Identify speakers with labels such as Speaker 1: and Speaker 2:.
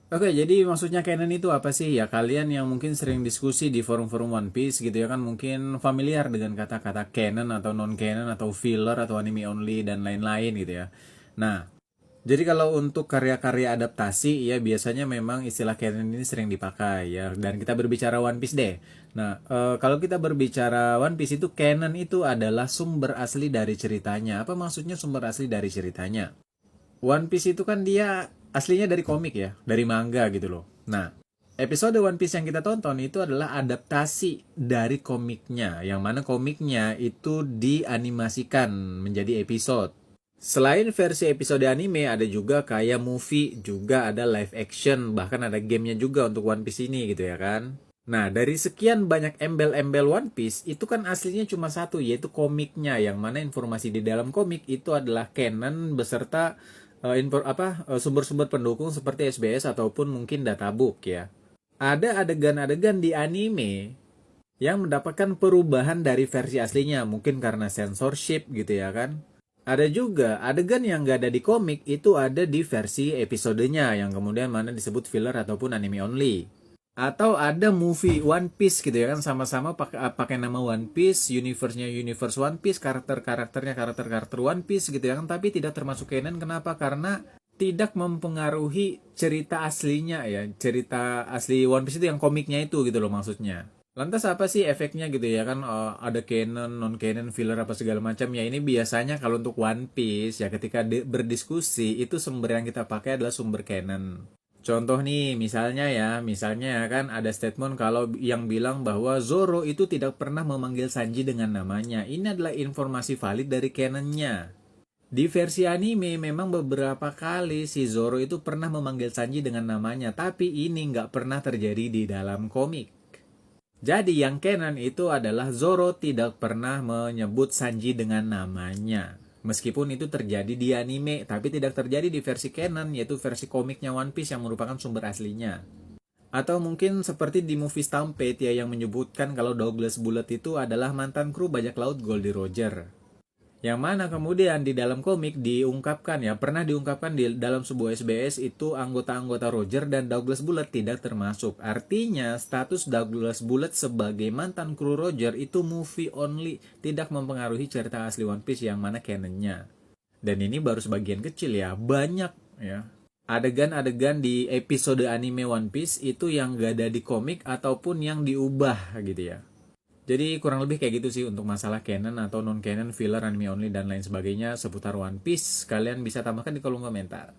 Speaker 1: Oke, jadi maksudnya canon itu apa sih? Ya kalian yang mungkin sering diskusi di forum-forum One Piece gitu ya kan mungkin familiar dengan kata-kata canon atau non canon atau filler atau anime only dan lain-lain gitu ya. Nah, jadi kalau untuk karya-karya adaptasi ya biasanya memang istilah canon ini sering dipakai ya, dan kita berbicara One Piece deh. Nah, kalau kita berbicara One Piece itu canon itu adalah sumber asli dari ceritanya. Apa maksudnya sumber asli dari ceritanya? One Piece itu kan dia aslinya dari komik ya, dari manga gitu loh. Nah, episode One Piece yang kita tonton itu adalah adaptasi dari komiknya, yang mana komiknya itu dianimasikan menjadi episode. Selain versi episode anime, ada juga kayak movie, juga ada live action, bahkan ada gamenya juga untuk One Piece ini gitu ya kan. Nah, dari sekian banyak embel-embel One Piece, itu kan aslinya cuma satu, yaitu komiknya, yang mana informasi di dalam komik itu adalah canon beserta sumber-sumber pendukung seperti SBS ataupun mungkin databook ya. Ada adegan-adegan di anime yang mendapatkan perubahan dari versi aslinya, mungkin karena censorship gitu ya kan. Ada juga adegan yang nggak ada di komik itu ada di versi episodenya yang kemudian mana disebut filler ataupun anime only. Atau ada movie One Piece gitu ya kan, sama-sama pakai nama One Piece, universe-nya universe One Piece, karakter-karakternya karakter-karakter One Piece gitu ya kan, tapi tidak termasuk canon. Kenapa? Karena tidak mempengaruhi cerita aslinya ya, cerita asli One Piece itu yang komiknya itu gitu loh maksudnya. Lantas apa sih efeknya gitu ya kan, ada canon, non canon, filler apa segala macam ya. Ini biasanya kalau untuk One Piece ya ketika berdiskusi itu sumber yang kita pakai adalah sumber canon. Contoh nih, misalnya ya kan ada statement kalau yang bilang bahwa Zoro itu tidak pernah memanggil Sanji dengan namanya. Ini adalah informasi valid dari canonnya. Di versi anime memang beberapa kali si Zoro itu pernah memanggil Sanji dengan namanya, tapi ini nggak pernah terjadi di dalam komik. Jadi yang canon itu adalah Zoro tidak pernah menyebut Sanji dengan namanya. Meskipun itu terjadi di anime, tapi tidak terjadi di versi canon, yaitu versi komiknya One Piece yang merupakan sumber aslinya. Atau mungkin seperti di movie Stampede ya, yang menyebutkan kalau Douglas Bullet itu adalah mantan kru bajak laut Goldie Roger. Yang mana kemudian di dalam komik diungkapkan ya, pernah diungkapkan di dalam sebuah SBS itu anggota-anggota Roger dan Douglas Bullet tidak termasuk. Artinya status Douglas Bullet sebagai mantan kru Roger itu movie only, tidak mempengaruhi cerita asli One Piece yang mana canonnya. Dan ini baru sebagian kecil ya, banyak ya. Adegan-adegan di episode anime One Piece itu yang gak ada di komik ataupun yang diubah gitu ya. Jadi kurang lebih kayak gitu sih untuk masalah canon atau non canon, filler, anime only dan lain sebagainya seputar One Piece. Kalian bisa tambahkan di kolom komentar.